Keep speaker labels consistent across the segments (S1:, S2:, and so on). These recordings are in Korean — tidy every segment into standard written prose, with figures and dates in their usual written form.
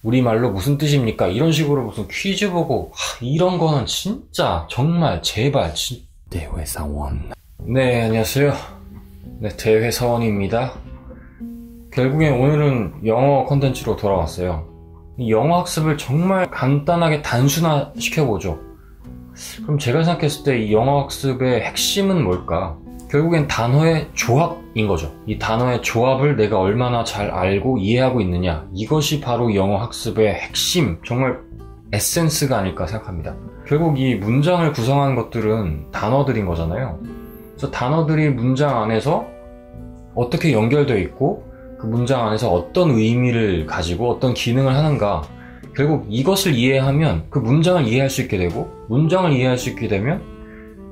S1: 우리말로 무슨 뜻입니까? 이런 식으로 무슨 퀴즈 보고 이런 거는 진짜 정말 제발 대회사원. 네, 안녕하세요. 네, 대회사원입니다. 결국엔 오늘은 영어 컨텐츠로 돌아왔어요. 이 영어 학습을 정말 간단하게 단순화시켜보죠. 그럼 제가 생각했을 때 이 영어 학습의 핵심은 뭘까? 결국엔 단어의 조합인 거죠. 이 단어의 조합을 내가 얼마나 잘 알고 이해하고 있느냐, 이것이 바로 영어 학습의 핵심, 정말 에센스가 아닐까 생각합니다. 결국 이 문장을 구성하는 것들은 단어들인 거잖아요. 그래서 단어들이 문장 안에서 어떻게 연결되어 있고 그 문장 안에서 어떤 의미를 가지고 어떤 기능을 하는가, 결국 이것을 이해하면 그 문장을 이해할 수 있게 되고, 문장을 이해할 수 있게 되면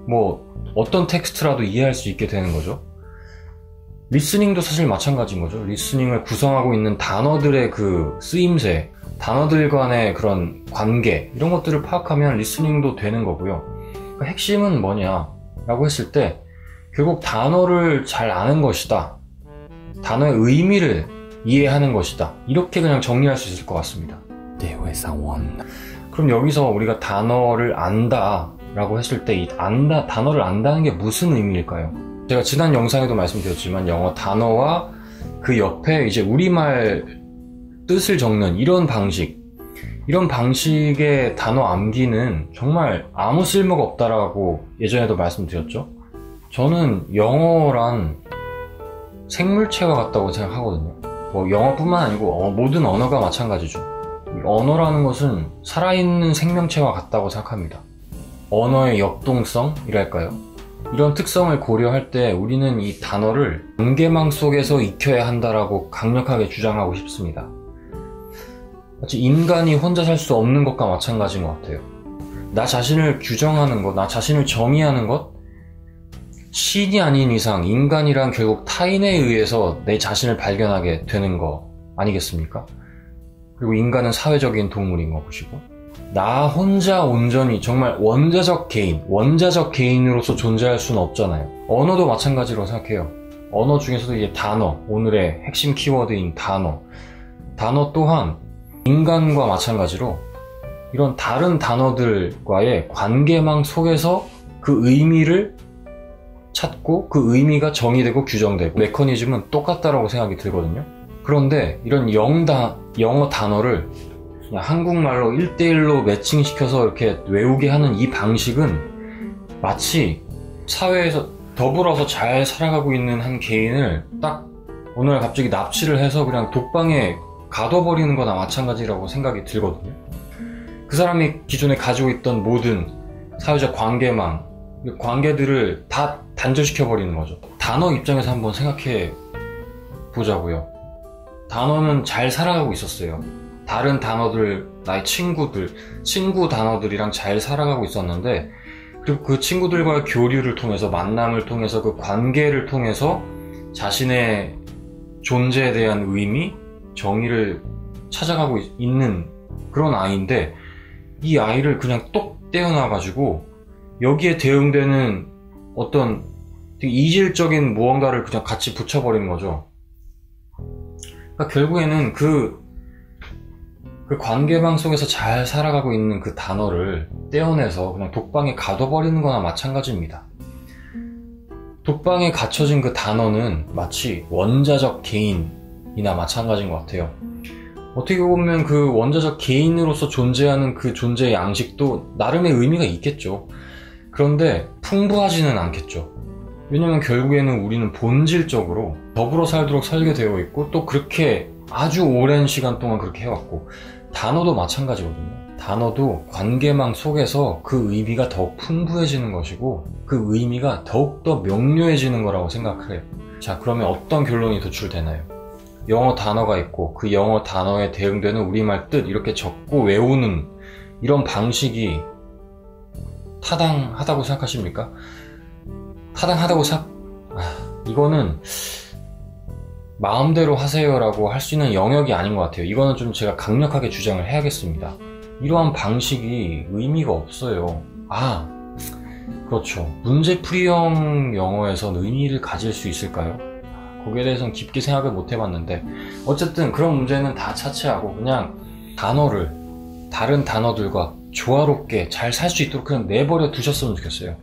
S1: 뭐 어떤 텍스트라도 이해할 수 있게 되는 거죠. 리스닝도 사실 마찬가지인 거죠. 리스닝을 구성하고 있는 단어들의 그 쓰임새, 단어들 간의 그런 관계, 이런 것들을 파악하면 리스닝도 되는 거고요. 그러니까 핵심은 뭐냐라고 했을 때 결국 단어를 잘 아는 것이다, 단어의 의미를 이해하는 것이다, 이렇게 그냥 정리할 수 있을 것 같습니다. 대회사원. 그럼 여기서 우리가 단어를 안다 라고 했을 때 이 단어를 안다는 게 무슨 의미일까요? 제가 지난 영상에도 말씀드렸지만 영어 단어와 그 옆에 이제 우리말 뜻을 적는 이런 방식의 단어 암기는 정말 아무 쓸모가 없다라고 예전에도 말씀드렸죠. 저는 영어란 생물체와 같다고 생각하거든요. 뭐 영어뿐만 아니고 모든 언어가 마찬가지죠. 언어라는 것은 살아있는 생명체와 같다고 생각합니다. 언어의 역동성이랄까요? 이런 특성을 고려할 때 우리는 이 단어를 관계망 속에서 익혀야 한다라고 강력하게 주장하고 싶습니다. 마치 인간이 혼자 살 수 없는 것과 마찬가지인 것 같아요. 나 자신을 규정하는 것, 나 자신을 정의하는 것, 신이 아닌 이상 인간이란 결국 타인에 의해서 내 자신을 발견하게 되는 거 아니겠습니까? 그리고 인간은 사회적인 동물인 것이고, 나 혼자 온전히 정말 원자적 개인으로서 존재할 수는 없잖아요. 언어도 마찬가지로 생각해요. 언어 중에서도 이제 단어, 오늘의 핵심 키워드인 단어 또한 인간과 마찬가지로 이런 다른 단어들과의 관계망 속에서 그 의미를 찾고 그 의미가 정의되고 규정되고, 메커니즘은 똑같다라고 생각이 들거든요. 그런데 이런 영어 단어를 그냥 한국말로 1대1로 매칭시켜서 이렇게 외우게 하는 이 방식은 마치 사회에서 더불어서 잘 살아가고 있는 한 개인을 딱 어느 날 갑자기 납치를 해서 그냥 독방에 가둬버리는 거나 마찬가지라고 생각이 들거든요. 그 사람이 기존에 가지고 있던 모든 사회적 관계들을 다 단절시켜버리는 거죠. 단어 입장에서 한번 생각해 보자고요. 단어는 잘 살아가고 있었어요. 다른 단어들, 나의 친구 단어들이랑 잘 살아가고 있었는데, 그리고 그 친구들과의 교류를 통해서, 만남을 통해서, 그 관계를 통해서 자신의 존재에 대한 의미, 정의를 찾아가고 있는 그런 아이인데, 이 아이를 그냥 똑 떼어놔가지고 여기에 대응되는 어떤 되게 이질적인 무언가를 그냥 같이 붙여버리는 거죠. 그러니까 결국에는 그 관계망 속에서 잘 살아가고 있는 그 단어를 떼어내서 그냥 독방에 가둬버리는 거나 마찬가지입니다. 독방에 갇혀진 그 단어는 마치 원자적 개인이나 마찬가지인 것 같아요. 어떻게 보면 그 원자적 개인으로서 존재하는 그 존재의 양식도 나름의 의미가 있겠죠. 그런데 풍부하지는 않겠죠. 왜냐면 결국에는 우리는 본질적으로 더불어 살도록 설계되어 있고, 또 그렇게 아주 오랜 시간 동안 그렇게 해왔고, 단어도 마찬가지거든요. 단어도 관계망 속에서 그 의미가 더욱 풍부해지는 것이고, 그 의미가 더욱더 명료해지는 거라고 생각을 해요. 자, 그러면 어떤 결론이 도출되나요? 영어 단어가 있고 그 영어 단어에 대응되는 우리말 뜻 이렇게 적고 외우는 이런 방식이 타당하다고 생각하십니까? 이거는 마음대로 하세요라고 할 수 있는 영역이 아닌 것 같아요. 이거는 좀 제가 강력하게 주장을 해야겠습니다. 이러한 방식이 의미가 없어요. 그렇죠. 문제풀이형 영어에선 의미를 가질 수 있을까요? 거기에 대해서는 깊게 생각을 못 해봤는데, 어쨌든 그런 문제는 다 차치하고 그냥 단어를 다른 단어들과 조화롭게 잘 살 수 있도록 그냥 내버려 두셨으면 좋겠어요.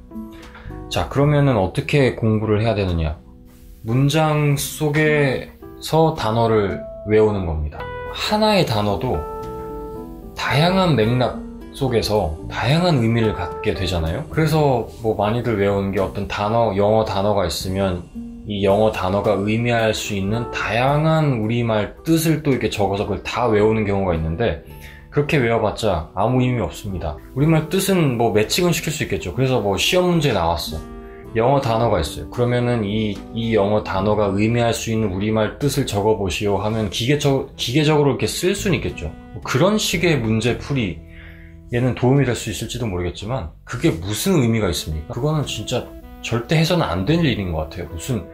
S1: 자, 그러면은 어떻게 공부를 해야 되느냐? 문장 속에서 단어를 외우는 겁니다. 하나의 단어도 다양한 맥락 속에서 다양한 의미를 갖게 되잖아요. 그래서 뭐 많이들 외우는 게 어떤 단어, 영어 단어가 있으면 이 영어 단어가 의미할 수 있는 다양한 우리말 뜻을 또 이렇게 적어서 그걸 다 외우는 경우가 있는데, 그렇게 외워봤자 아무 의미 없습니다. 우리말 뜻은 뭐 매칭은 시킬 수 있겠죠. 그래서 뭐 시험 문제에 나왔어. 영어 단어가 있어요. 그러면은 이 영어 단어가 의미할 수 있는 우리말 뜻을 적어보시오 하면 기계적으로 이렇게 쓸 수는 있겠죠. 뭐 그런 식의 문제풀이 얘는 도움이 될 수 있을지도 모르겠지만, 그게 무슨 의미가 있습니까? 그거는 진짜 절대 해서는 안 될 일인 것 같아요. 무슨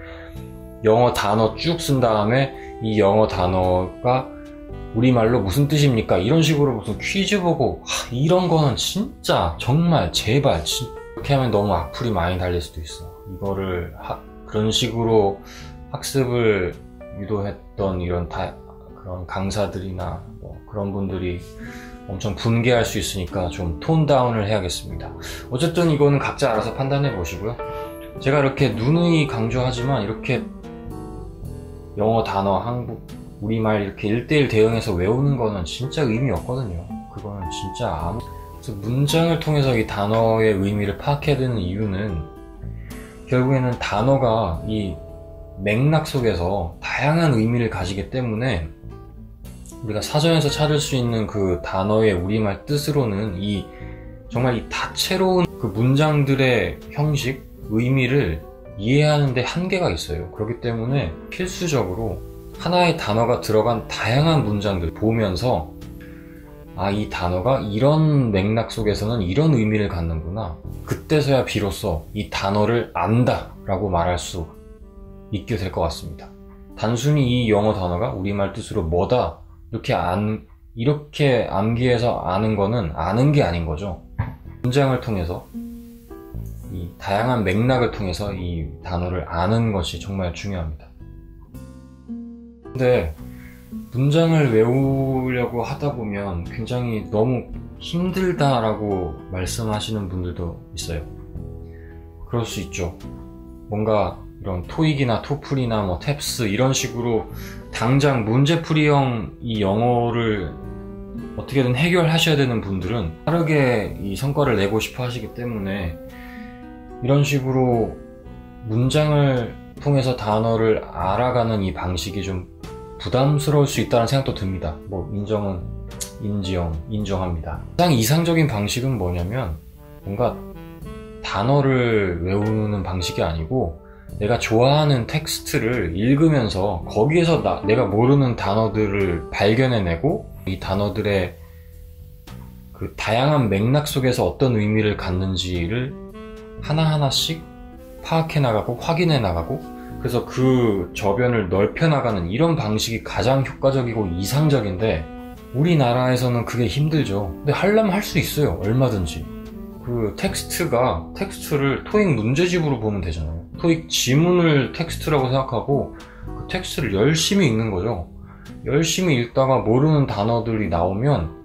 S1: 영어 단어 쭉 쓴 다음에 이 영어 단어가 우리말로 무슨 뜻입니까? 이런 식으로 무슨 퀴즈 보고 이런 거는 진짜 정말 제발 이렇게 하면 너무 악플이 많이 달릴 수도 있어. 이거를 그런 식으로 학습을 유도했던 이런 그런 강사들이나 뭐 그런 분들이 엄청 분개할 수 있으니까 좀 톤 다운을 해야겠습니다. 어쨌든 이거는 각자 알아서 판단해 보시고요. 제가 이렇게 누누이 강조하지만 이렇게 영어 단어, 한국, 우리말 이렇게 1:1 대응해서 외우는 거는 진짜 의미 없거든요. 그거는 진짜 그래서 문장을 통해서 이 단어의 의미를 파악해야 되는 이유는 결국에는 단어가 이 맥락 속에서 다양한 의미를 가지기 때문에 우리가 사전에서 찾을 수 있는 그 단어의 우리말 뜻으로는 정말 이 다채로운 그 문장들의 형식, 의미를 이해하는 데 한계가 있어요. 그렇기 때문에 필수적으로 하나의 단어가 들어간 다양한 문장들 보면서 이 단어가 이런 맥락 속에서는 이런 의미를 갖는구나. 그때서야 비로소 이 단어를 안다 라고 말할 수 있게 될 것 같습니다. 단순히 이 영어 단어가 우리말 뜻으로 뭐다 이렇게 암기해서 아는 거는 아는 게 아닌 거죠. 문장을 통해서 이 다양한 맥락을 통해서 이 단어를 아는 것이 정말 중요합니다. 근데 문장을 외우려고 하다 보면 굉장히 너무 힘들다라고 말씀하시는 분들도 있어요. 그럴 수 있죠. 뭔가 이런 토익이나 토플이나 뭐 탭스 이런 식으로 당장 문제풀이형 이 영어를 어떻게든 해결하셔야 되는 분들은 빠르게 이 성과를 내고 싶어 하시기 때문에 이런 식으로 문장을 통해서 단어를 알아가는 이 방식이 좀 부담스러울 수 있다는 생각도 듭니다. 뭐 인정합니다. 가장 이상적인 방식은 뭐냐면 뭔가 단어를 외우는 방식이 아니고 내가 좋아하는 텍스트를 읽으면서 거기에서 내가 모르는 단어들을 발견해내고 이 단어들의 그 다양한 맥락 속에서 어떤 의미를 갖는지를 하나하나씩 파악해 나가고 확인해 나가고, 그래서 그 저변을 넓혀 나가는 이런 방식이 가장 효과적이고 이상적인데 우리나라에서는 그게 힘들죠. 근데 하려면 할 수 있어요. 얼마든지. 그 텍스트를 토익 문제집으로 보면 되잖아요. 토익 지문을 텍스트라고 생각하고 그 텍스트를 열심히 읽는 거죠. 열심히 읽다가 모르는 단어들이 나오면,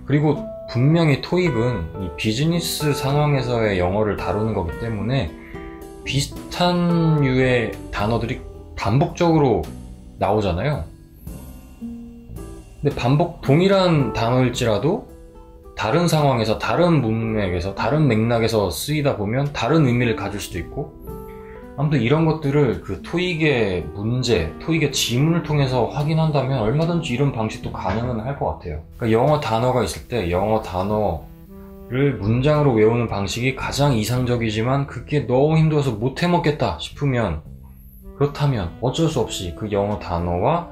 S1: 그리고 분명히 토익은 이 비즈니스 상황에서의 영어를 다루는 거기 때문에 비슷한 류의 단어들이 반복적으로 나오잖아요. 근데 동일한 단어일지라도 다른 상황에서, 다른 문맥에서, 다른 맥락에서 쓰이다 보면 다른 의미를 가질 수도 있고, 아무튼 이런 것들을 그 토익의 문제, 토익의 지문을 통해서 확인한다면 얼마든지 이런 방식도 가능은 할 것 같아요. 그러니까 영어 단어가 있을 때 영어 단어를 문장으로 외우는 방식이 가장 이상적이지만 그게 너무 힘들어서 못 해먹겠다 싶으면, 그렇다면 어쩔 수 없이 그 영어 단어와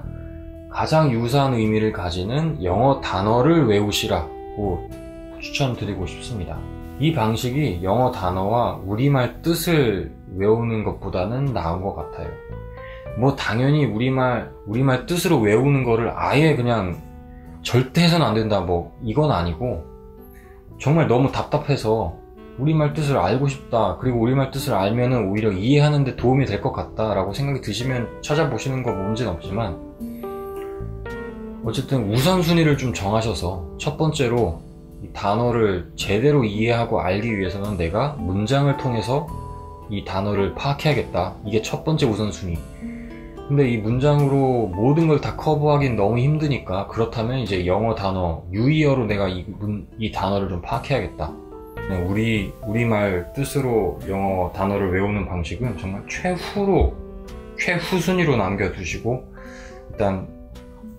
S1: 가장 유사한 의미를 가지는 영어 단어를 외우시라고 추천드리고 싶습니다. 이 방식이 영어 단어와 우리말 뜻을 외우는 것보다는 나은 것 같아요. 뭐 당연히 우리말 뜻으로 외우는 거를 아예 그냥 절대 해서는 안 된다 뭐 이건 아니고, 정말 너무 답답해서 우리말 뜻을 알고 싶다, 그리고 우리말 뜻을 알면은 오히려 이해하는 데 도움이 될 것 같다 라고 생각이 드시면 찾아보시는 거 문제는 없지만, 어쨌든 우선순위를 좀 정하셔서 첫 번째로 이 단어를 제대로 이해하고 알기 위해서는 내가 문장을 통해서 이 단어를 파악해야겠다. 이게 첫 번째 우선순위. 근데 이 문장으로 모든 걸 다 커버하기는 너무 힘드니까 그렇다면 이제 영어 단어, 유의어로 내가 이 단어를 좀 파악해야겠다. 우리말 뜻으로 영어 단어를 외우는 방식은 정말 최후 순위로 남겨두시고 일단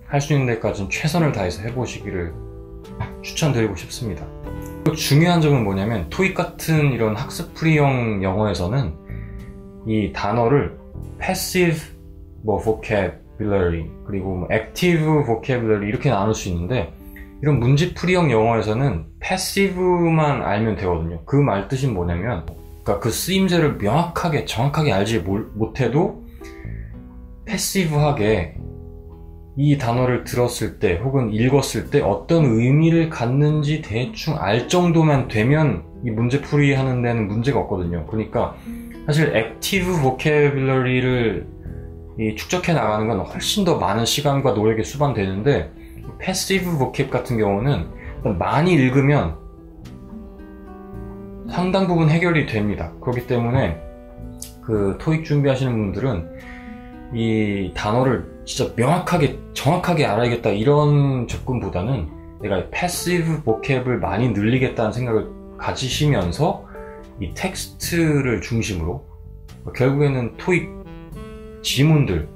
S1: 할 수 있는 데까지는 최선을 다해서 해보시기를 추천드리고 싶습니다. 중요한 점은 뭐냐면 토익 같은 이런 학습 풀이형 영어에서는 이 단어를 passive vocabulary 그리고 active vocabulary 이렇게 나눌 수 있는데 이런 문제풀이형 영어에서는 passive만 알면 되거든요. 그 말 뜻이 뭐냐면 그러니까 그 쓰임새를 명확하게 정확하게 알지 못해도 passive하게 이 단어를 들었을 때 혹은 읽었을 때 어떤 의미를 갖는지 대충 알 정도만 되면 이 문제풀이 하는 데는 문제가 없거든요. 그러니까 사실 액티브 보캐블러리를 축적해 나가는 건 훨씬 더 많은 시간과 노력이 수반되는데 패시브 보캡 같은 경우는 많이 읽으면 상당 부분 해결이 됩니다. 그렇기 때문에 그 토익 준비하시는 분들은 이 단어를 진짜 명확하게 정확하게 알아야겠다 이런 접근보다는 내가 패시브 보캡을 많이 늘리겠다는 생각을 가지시면서 이 텍스트를 중심으로 결국에는 토익 지문들,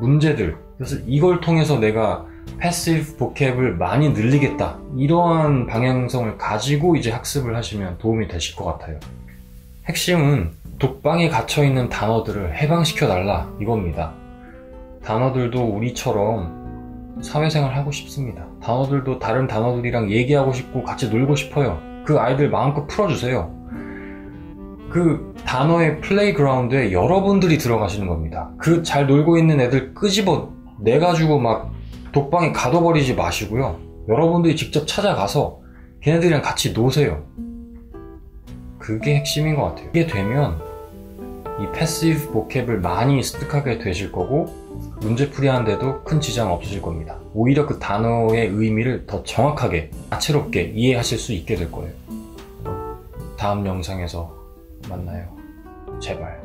S1: 문제들 그래서 이걸 통해서 내가 패시브 보캡을 많이 늘리겠다 이러한 방향성을 가지고 이제 학습을 하시면 도움이 되실 것 같아요. 핵심은 독방에 갇혀있는 단어들을 해방시켜 달라 이겁니다. 단어들도 우리처럼 사회생활 하고 싶습니다. 단어들도 다른 단어들이랑 얘기하고 싶고 같이 놀고 싶어요. 그 아이들 마음껏 풀어주세요. 그 단어의 플레이그라운드에 여러분들이 들어가시는 겁니다. 그 잘 놀고 있는 애들 끄집어 내가지고 막 독방에 가둬버리지 마시고요. 여러분들이 직접 찾아가서 걔네들이랑 같이 노세요. 그게 핵심인 것 같아요. 이게 되면 이 패시브 보캡을 많이 습득하게 되실 거고 문제풀이 하는데도 큰 지장 없으실 겁니다. 오히려 그 단어의 의미를 더 정확하게 다채롭게 이해하실 수 있게 될 거예요. 다음 영상에서 만나요. 제발.